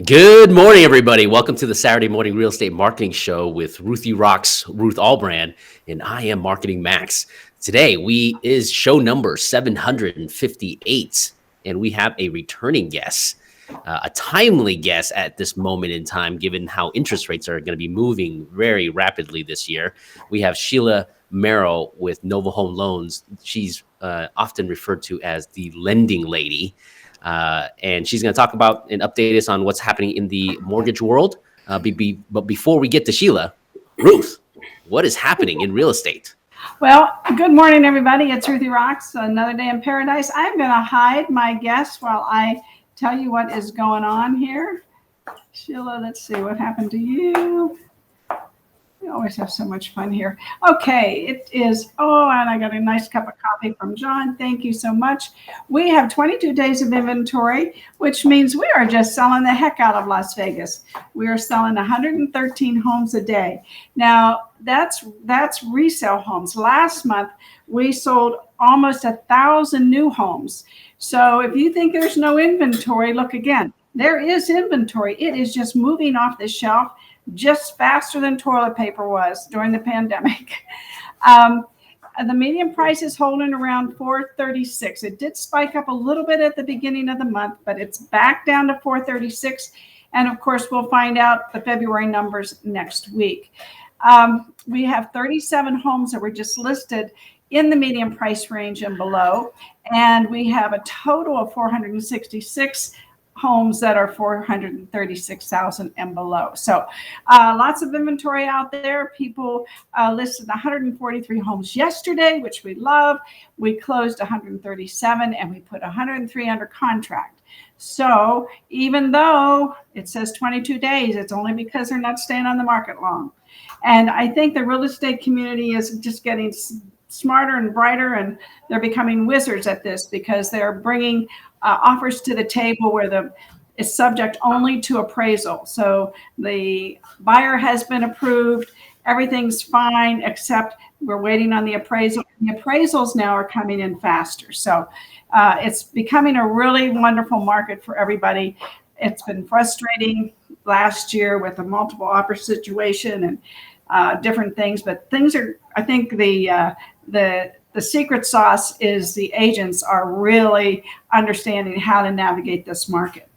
Good morning, everybody. Welcome to the Saturday Morning Real Estate Marketing Show with ruthierocks, Ruth Allbrand, and I am Marketing Max. Today, we is show number 758, and we have a returning guest, a timely guest at this moment in time, given how interest rates are going to be moving very rapidly this year. We have Sheila Merrill with Nova Home Loans. She's often referred to as the lending lady. And she's going to talk about and update us on what's happening in the mortgage world. But before we get to Sheila, Ruth, what is happening in real estate? Well, good morning, everybody. It's Ruthie Rocks, another day in paradise. I'm going to hide my guests while I tell you what is going on here. Sheila, let's see what happened to you. We always have so much fun here. Okay, it is, and I got a nice cup of coffee from John. Thank you so much. We have 22 days of inventory, which means we are just selling the heck out of Las Vegas. We are selling 113 homes a day. Now, that's resale homes. Last month, we sold almost 1,000 new homes. So if you think there's no inventory, look again. There is inventory. It is just moving off the shelf just faster than toilet paper was during the pandemic. The median price is holding around $436. It did spike up a little bit at the beginning of the month, but it's back down to $436. And of course, we'll find out the February numbers next week. We have 37 homes that were just listed in the median price range and below. And we have a total of 466 homes that are 436,000 and below. So lots of inventory out there. People listed 143 homes yesterday, which we love. We closed 137 and we put 103 under contract. So even though it says 22 days, it's only because they're not staying on the market long. And I think the real estate community is just getting smarter and brighter, and they're becoming wizards at this because they're bringing offers to the table where it's subject only to appraisal. So the buyer has been approved, everything's fine, except we're waiting on the appraisal. The appraisals now are coming in faster. So it's becoming a really wonderful market for everybody. It's been frustrating last year with the multiple offer situation and different things, but things are, I think the secret sauce is the agents are really understanding how to navigate this market.